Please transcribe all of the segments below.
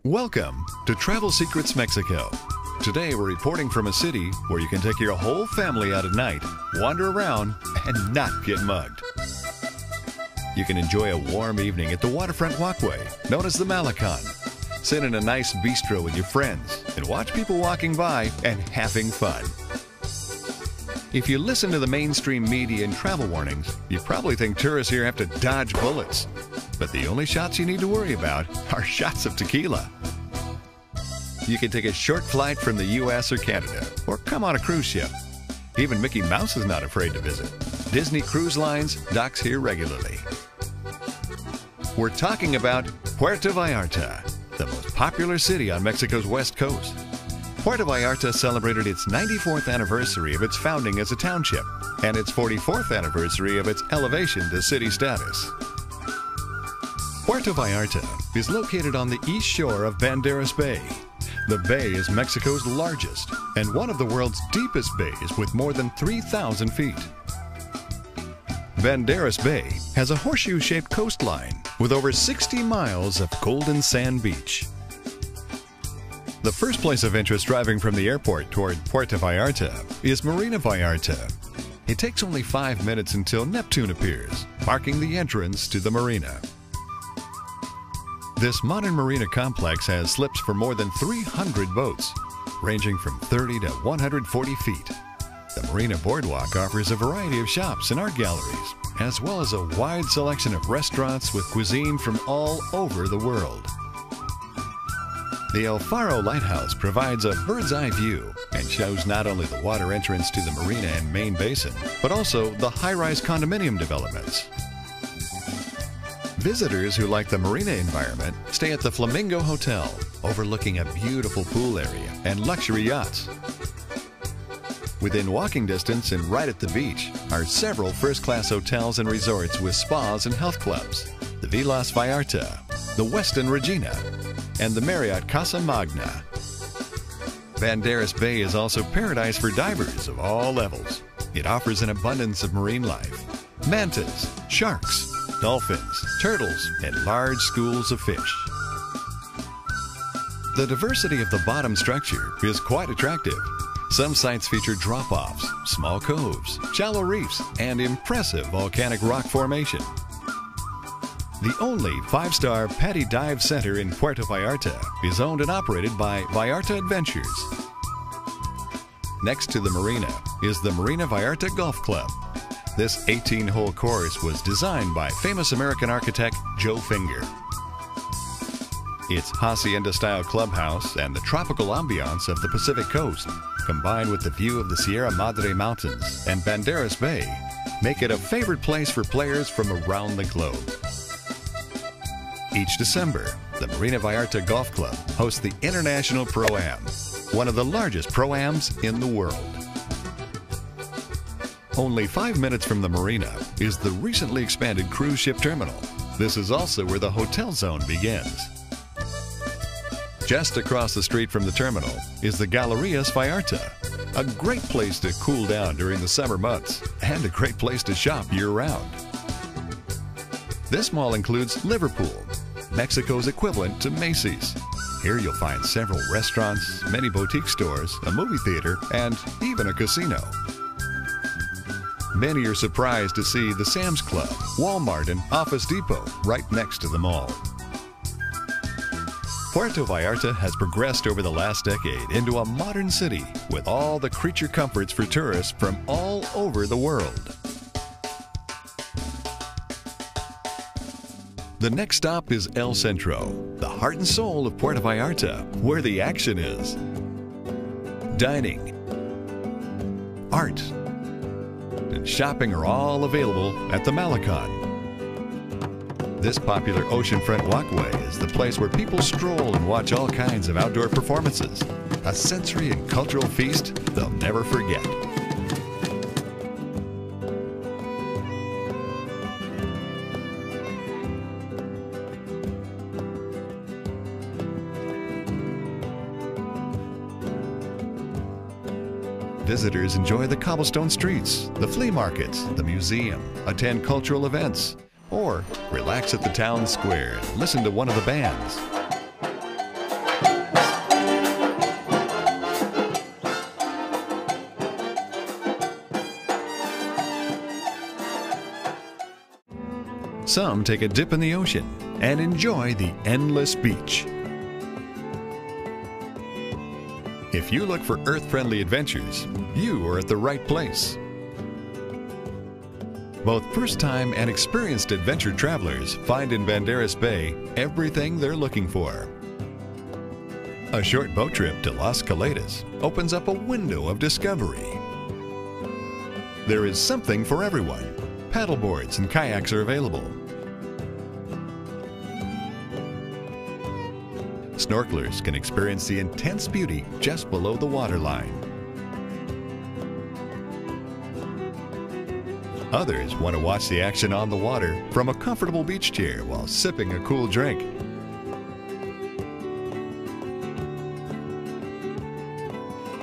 Welcome to Travel Secrets Mexico. Today we're reporting from a city where you can take your whole family out at night, wander around, and not get mugged. You can enjoy a warm evening at the waterfront walkway, known as the Malecon. Sit in a nice bistro with your friends and watch people walking by and having fun. If you listen to the mainstream media and travel warnings, you probably think tourists here have to dodge bullets. But the only shots you need to worry about are shots of tequila. You can take a short flight from the US or Canada, or come on a cruise ship. Even Mickey Mouse is not afraid to visit. Disney Cruise Lines docks here regularly. We're talking about Puerto Vallarta, the most popular city on Mexico's west coast. Puerto Vallarta celebrated its 94th anniversary of its founding as a township and its 44th anniversary of its elevation to city status. Puerto Vallarta is located on the east shore of Banderas Bay. The bay is Mexico's largest and one of the world's deepest bays with more than 3,000 feet. Banderas Bay has a horseshoe-shaped coastline with over 60 miles of golden sand beach. The first place of interest driving from the airport toward Puerto Vallarta is Marina Vallarta. It takes only 5 minutes until Neptune appears, marking the entrance to the marina. This modern marina complex has slips for more than 300 boats, ranging from 30 to 140 feet. The Marina Boardwalk offers a variety of shops and art galleries, as well as a wide selection of restaurants with cuisine from all over the world. The El Faro Lighthouse provides a bird's-eye view and shows not only the water entrance to the marina and main basin, but also the high-rise condominium developments. Visitors who like the marina environment stay at the Flamingo Hotel, overlooking a beautiful pool area and luxury yachts. Within walking distance and right at the beach are several first-class hotels and resorts with spas and health clubs, the Vilas Vallarta, the Westin Regina, and the Marriott Casa Magna. Banderas Bay is also paradise for divers of all levels. It offers an abundance of marine life: mantas, sharks, dolphins, turtles, and large schools of fish. The diversity of the bottom structure is quite attractive. Some sites feature drop-offs, small coves, shallow reefs, and impressive volcanic rock formation. The only 5-star Paddy Dive Center in Puerto Vallarta is owned and operated by Vallarta Adventures. Next to the marina is the Marina Vallarta Golf Club. This 18-hole course was designed by famous American architect Joe Finger. Its hacienda-style clubhouse and the tropical ambiance of the Pacific coast, combined with the view of the Sierra Madre Mountains and Banderas Bay, make it a favorite place for players from around the globe. Each December, the Marina Vallarta Golf Club hosts the International Pro-Am, one of the largest Pro-Ams in the world. Only 5 minutes from the marina is the recently expanded cruise ship terminal. This is also where the hotel zone begins. Just across the street from the terminal is the Galerías Vallarta, a great place to cool down during the summer months and a great place to shop year-round. This mall includes Liverpool, Mexico's equivalent to Macy's. Here you'll find several restaurants, many boutique stores, a movie theater, and even a casino. Many are surprised to see the Sam's Club, Walmart, and Office Depot right next to the mall. Puerto Vallarta has progressed over the last decade into a modern city with all the creature comforts for tourists from all over the world. The next stop is El Centro, the heart and soul of Puerto Vallarta, where the action is. Dining, art, and shopping are all available at the Malecon. This popular oceanfront walkway is the place where people stroll and watch all kinds of outdoor performances, a sensory and cultural feast they'll never forget. Visitors enjoy the cobblestone streets, the flea markets, the museum, attend cultural events, or relax at the town square and listen to one of the bands. some take a dip in the ocean and enjoy the endless beach. If you look for earth-friendly adventures, you are at the right place. Both first-time and experienced adventure travelers find in Banderas Bay everything they're looking for. A short boat trip to Las Colitas opens up a window of discovery. There is something for everyone. Paddleboards and kayaks are available. Snorkelers can experience the intense beauty just below the waterline. Others want to watch the action on the water from a comfortable beach chair while sipping a cool drink.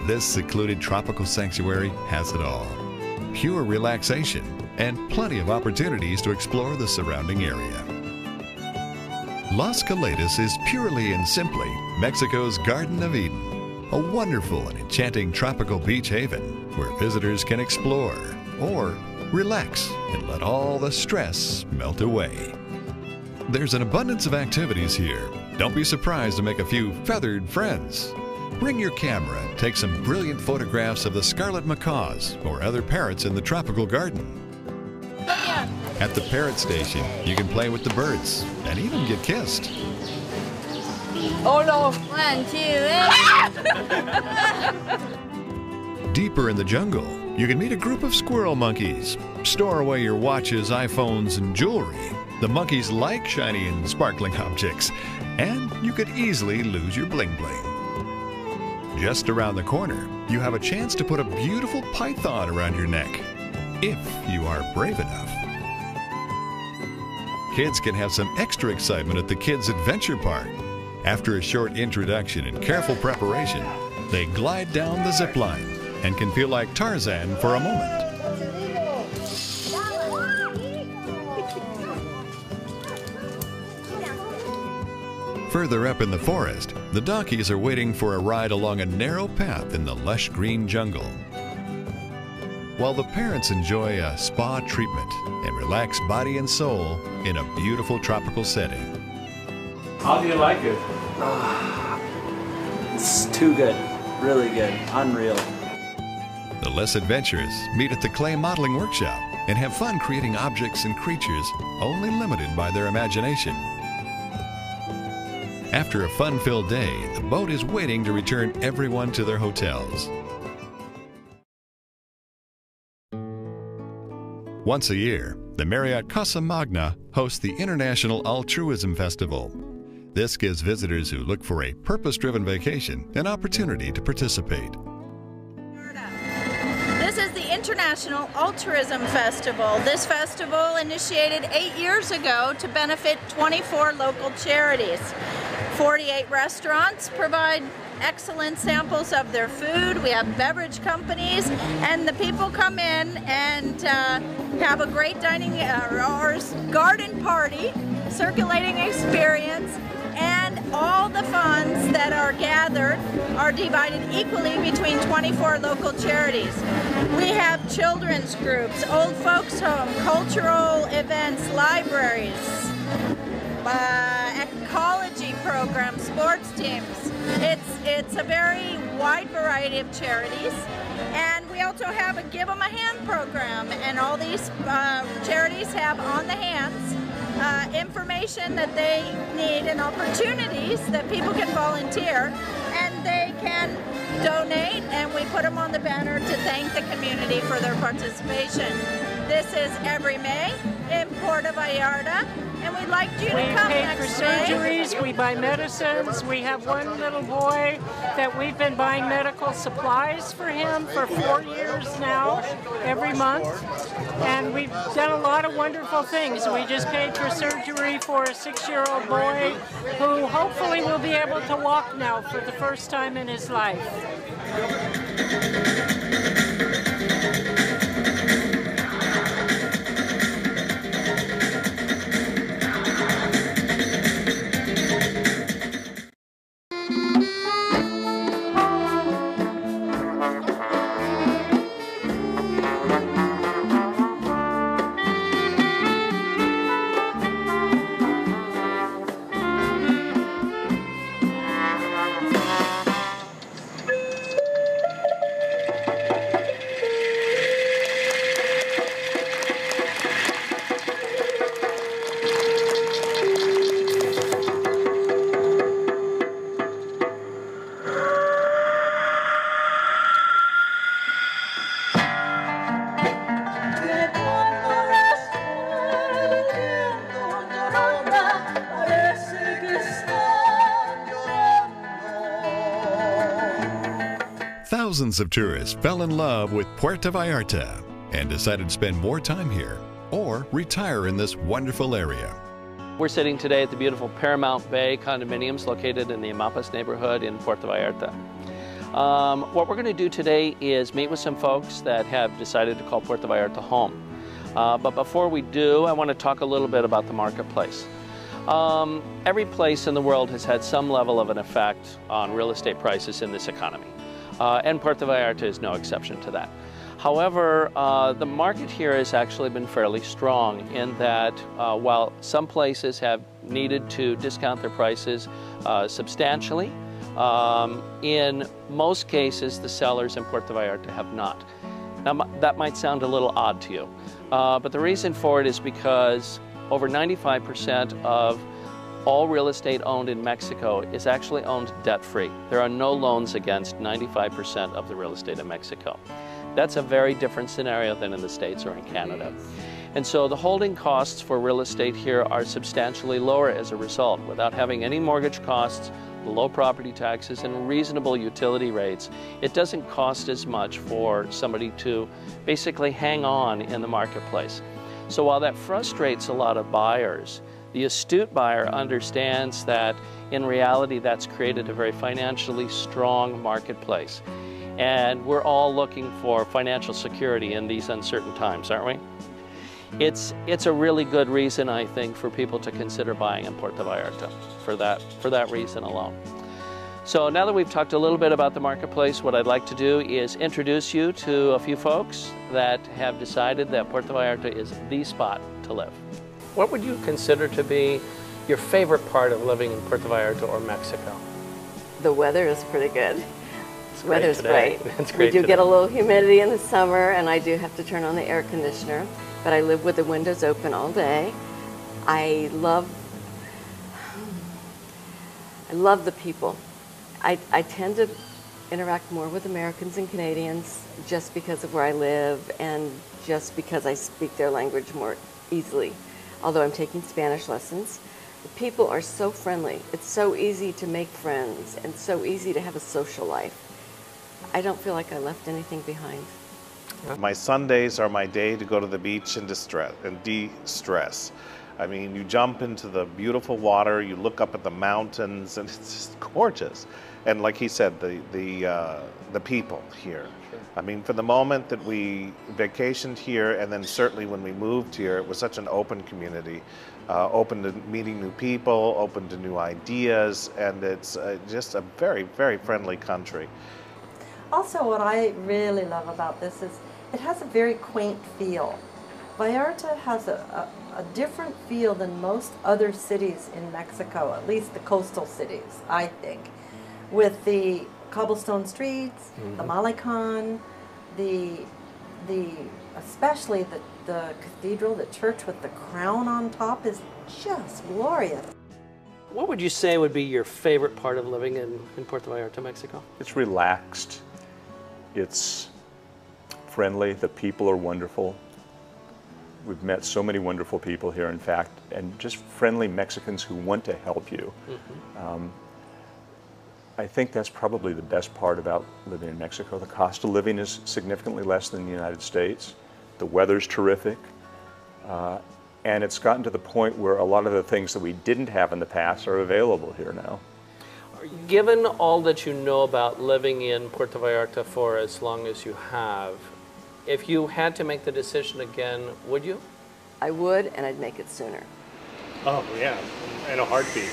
This secluded tropical sanctuary has it all. Pure relaxation and plenty of opportunities to explore the surrounding area. Las Colitas is purely and simply Mexico's Garden of Eden, a wonderful and enchanting tropical beach haven where visitors can explore or relax and let all the stress melt away. There's an abundance of activities here. Don't be surprised to make a few feathered friends. Bring your camera and take some brilliant photographs of the scarlet macaws or other parrots in the tropical garden. At the parrot station, you can play with the birds and even get kissed. Oh no! 1, 2, Deeper in the jungle, you can meet a group of squirrel monkeys. Store away your watches, iPhones, and jewelry. The monkeys like shiny and sparkling objects, and you could easily lose your bling bling. Just around the corner, you have a chance to put a beautiful python around your neck, if you are brave enough. Kids can have some extra excitement at the Kids Adventure Park. After a short introduction and careful preparation, they glide down the zip line and can feel like Tarzan for a moment. Further up in the forest, the donkeys are waiting for a ride along a narrow path in the lush green jungle, while the parents enjoy a spa treatment and relax body and soul in a beautiful tropical setting. How do you like it? It's too good. Really good. Unreal. The less adventurous meet at the clay modeling workshop and have fun creating objects and creatures only limited by their imagination. After a fun-filled day, the boat is waiting to return everyone to their hotels. Once a year, the Marriott Casa Magna hosts the International Altruism Festival. This gives visitors who look for a purpose-driven vacation an opportunity to participate. This is the International Altruism Festival. This festival initiated 8 years ago to benefit 24 local charities. 48 restaurants provide excellent samples of their food. We have beverage companies, and the people come in and have a great dining or garden party, circulating experience, and all the funds that are gathered are divided equally between 24 local charities. We have children's groups, old folks home, cultural events, libraries, ecology programs, sports teams. It's a very wide variety of charities, and we also have a Give 'em a Hand program, and all these charities have on the hands information that they need and opportunities that people can volunteer, and they can donate, and we put them on the banner to thank the community for their participation. This is every May in Puerto Vallarta, and we'd like you to come next We pay for May. surgeries, we buy medicines. We have one little boy that we've been buying medical supplies for him for 4 years now, every month. And we've done a lot of wonderful things. We just paid for surgery for a 6-year-old boy who hopefully will be able to walk now for the first time in his life. Thousands of tourists fell in love with Puerto Vallarta and decided to spend more time here or retire in this wonderful area. We're sitting today at the beautiful Paramount Bay condominiums located in the Amapas neighborhood in Puerto Vallarta. What we're going to do today is meet with some folks that have decided to call Puerto Vallarta home. But before we do, I want to talk a little bit about the marketplace. Every place in the world has had some level of an effect on real estate prices in this economy. And Puerto Vallarta is no exception to that. However, the market here has actually been fairly strong in that while some places have needed to discount their prices substantially, in most cases the sellers in Puerto Vallarta have not. Now that might sound a little odd to you, but the reason for it is because over 95% of all real estate owned in Mexico is actually owned debt-free. There are no loans against 95% of the real estate in Mexico. That's a very different scenario than in the States or in Canada. And so the holding costs for real estate here are substantially lower as a result. Without having any mortgage costs, low property taxes, and reasonable utility rates, it doesn't cost as much for somebody to basically hang on in the marketplace. So while that frustrates a lot of buyers, the astute buyer understands that in reality that's created a very financially strong marketplace. And we're all looking for financial security in these uncertain times, aren't we? It's a really good reason, I think, for people to consider buying in Puerto Vallarta for that reason alone. So now that we've talked a little bit about the marketplace, what I'd like to do is introduce you to a few folks that have decided that Puerto Vallarta is the spot to live. What would you consider to be your favorite part of living in Puerto Vallarta or Mexico? The weather is pretty good. The weather's great. It's great. We do get a little humidity in the summer, and I do have to turn on the air conditioner, but I live with the windows open all day. I love the people. I tend to interact more with Americans and Canadians just because of where I live and just because I speak their language more easily. Although I'm taking Spanish lessons, the people are so friendly. It's so easy to make friends and so easy to have a social life. I don't feel like I left anything behind. My Sundays are my day to go to the beach and de-stress. I mean, you jump into the beautiful water, you look up at the mountains, and it's just gorgeous. And like he said, the people here. Sure. I mean, for the moment that we vacationed here, and then certainly when we moved here, it was such an open community, open to meeting new people, open to new ideas, and it's just a very, very friendly country. Also, what I really love about this is it has a very quaint feel. Vallarta has a different feel than most other cities in Mexico, at least the coastal cities, I think. With the cobblestone streets, the Malecon, especially the cathedral, the church with the crown on top is just glorious. What would you say would be your favorite part of living in Puerto Vallarta, Mexico? It's relaxed. It's friendly. The people are wonderful. We've met so many wonderful people here, in fact, and just friendly Mexicans who want to help you. I think that's probably the best part about living in Mexico. The cost of living is significantly less than the United States. The weather's terrific. And it's gotten to the point where a lot of the things that we didn't have in the past are available here now. Given all that you know about living in Puerto Vallarta for as long as you have, if you had to make the decision again, would you? I would, and I'd make it sooner. Oh, yeah, in a heartbeat.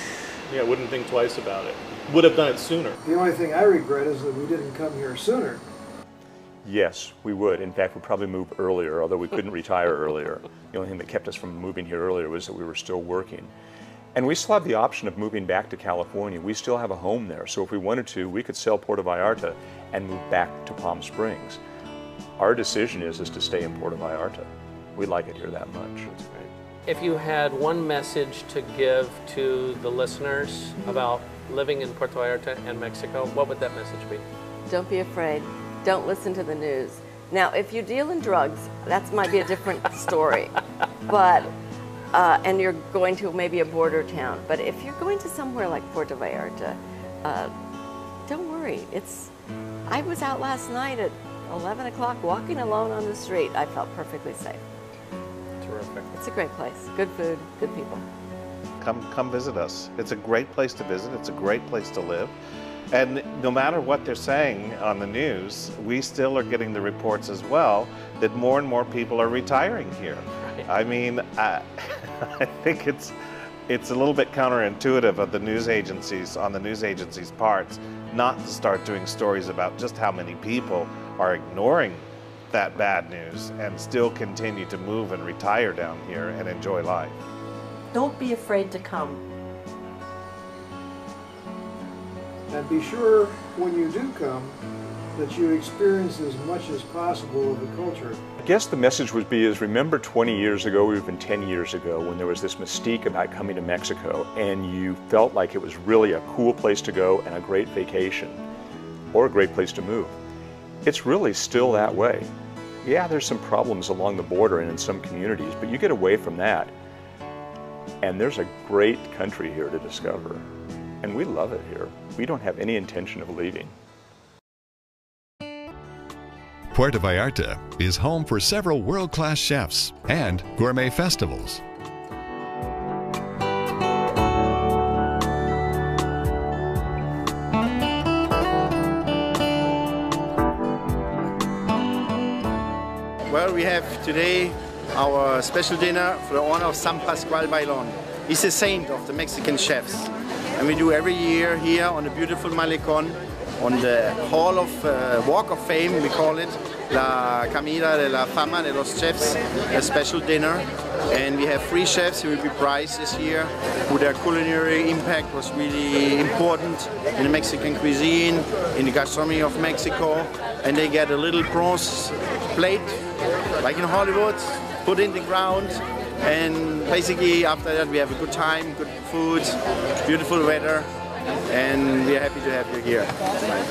Yeah, wouldn't think twice about it. Would have done it sooner. The only thing I regret is that we didn't come here sooner. Yes, we would. In fact, we'd probably move earlier, although we couldn't retire earlier. The only thing that kept us from moving here earlier was that we were still working. And we still have the option of moving back to California. We still have a home there, so if we wanted to, we could sell Puerto Vallarta and move back to Palm Springs. Our decision is to stay in Puerto Vallarta. We like it here that much. That's great. If you had one message to give to the listeners about living in Puerto Vallarta and Mexico, what would that message be? Don't be afraid. Don't listen to the news. Now, if you deal in drugs, that might be a different story. But and you're going to maybe a border town. But if you're going to somewhere like Puerto Vallarta, don't worry. I was out last night at 11 o'clock walking alone on the street. I felt perfectly safe. Terrific. It's a great place. Good food, good people. Come visit us. It's a great place to visit. It's a great place to live. And no matter what they're saying on the news, we still are getting the reports as well that more and more people are retiring here. Right. I mean, I think it's a little bit counterintuitive of the news agencies, on the news agencies' parts, not to start doing stories about just how many people are ignoring that bad news and still continue to move and retire down here and enjoy life. Don't be afraid to come. And be sure when you do come that you experience as much as possible of the culture. I guess the message would be is remember 20 years ago, or even 10 years ago, when there was this mystique about coming to Mexico and you felt like it was really a cool place to go and a great vacation or a great place to move. It's really still that way. Yeah, there's some problems along the border and in some communities, but you get away from that and there's a great country here to discover. And we love it here. We don't have any intention of leaving. Puerto Vallarta is home for several world-class chefs and gourmet festivals. Well, we have today our special dinner for the honor of San Pascual Bailon. He's a saint of the Mexican chefs. And we do every year here on the beautiful Malecon, on the Hall of Walk of Fame, we call it, La Camina de la Fama de los Chefs, a special dinner. And we have 3 chefs who will be prized this year, who their culinary impact was really important in the Mexican cuisine, in the gastronomy of Mexico. And they get a little bronze plate, like in Hollywood, put in the ground. And basically after that we have a good time, good food, beautiful weather, and we are happy to have you here tonight.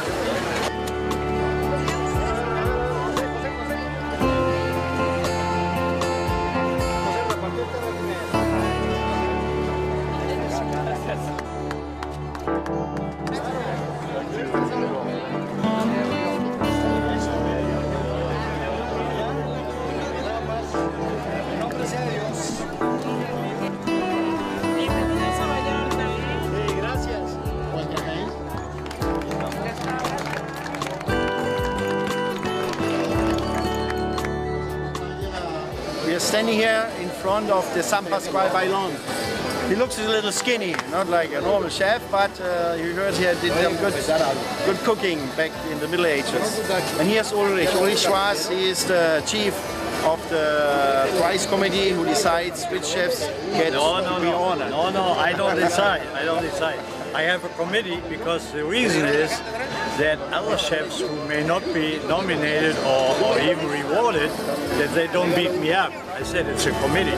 We are standing here in front of the San Pascual Bailon. He looks a little skinny, not like a normal chef, but you heard he did some good cooking back in the Middle Ages. And here's Ulrich. Ulrich Schwarz, he is the chief of the prize committee who decides which chefs get to be honored. No, I don't decide. I have a committee because the reason is that other chefs who may not be nominated or even rewarded, that they don't beat me up. I said it's a committee.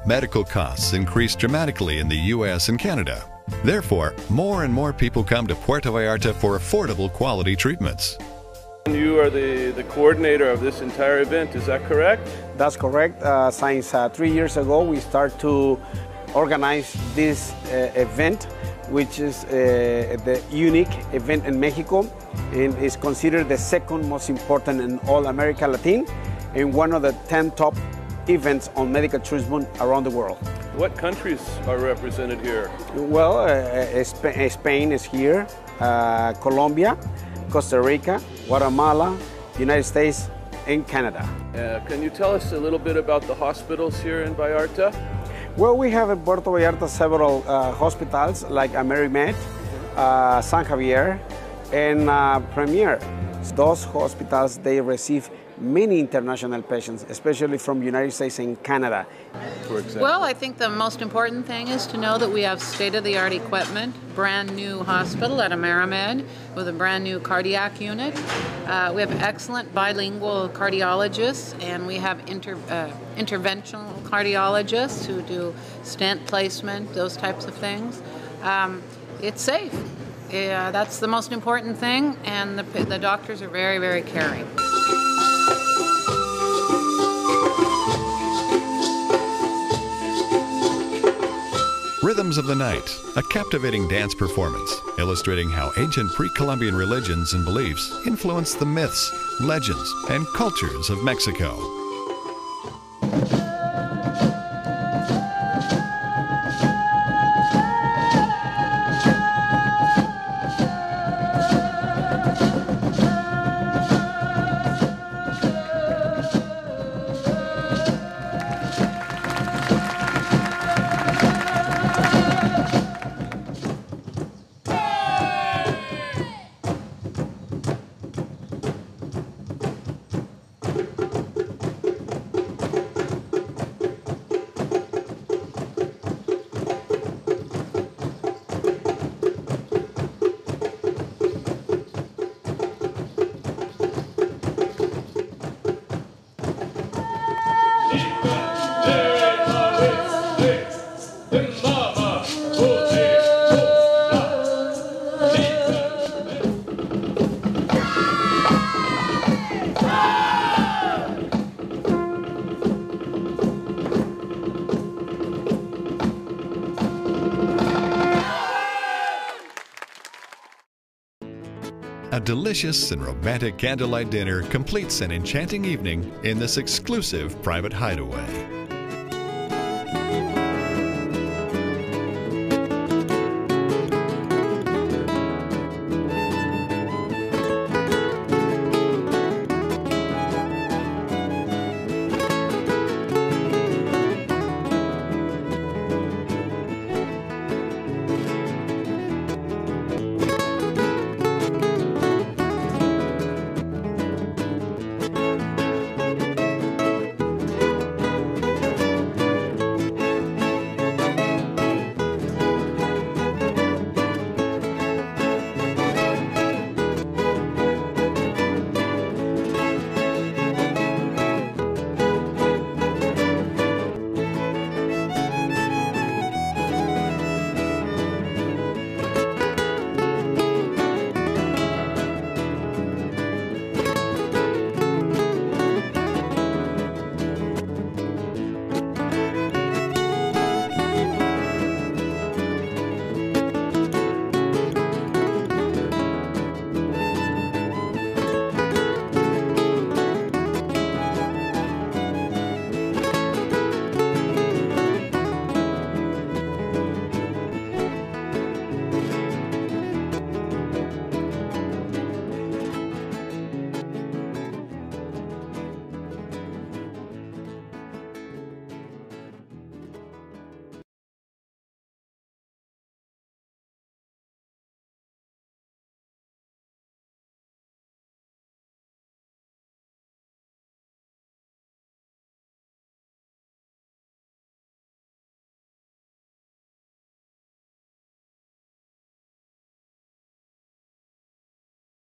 Medical costs increase dramatically in the U.S. and Canada. Therefore, more and more people come to Puerto Vallarta for affordable quality treatments. You are the coordinator of this entire event, is that correct? That's correct. Since 3 years ago, we start to organize this event, which is the unique event in Mexico, and is considered the second most important in all America Latin, and one of the 10 top events on medical tourism around the world. What countries are represented here? Well, Spain is here, Colombia, Costa Rica, Guatemala, United States, and Canada. Can you tell us a little bit about the hospitals here in Vallarta? Well, we have in Puerto Vallarta several hospitals like AmeriMed, San Javier, and Premier. Those hospitals, they receive many international patients, especially from United States and Canada. For example? Well, I think the most important thing is to know that we have state-of-the-art equipment, brand new hospital at AmeriMed with a brand new cardiac unit. We have excellent bilingual cardiologists, and we have interventional cardiologists who do stent placement, those types of things. It's safe. Yeah, that's the most important thing, and the doctors are very, very caring. Rhythms of the Night, a captivating dance performance illustrating how ancient pre-Columbian religions and beliefs influenced the myths, legends, and cultures of Mexico. A delicious and romantic candlelight dinner completes an enchanting evening in this exclusive private hideaway.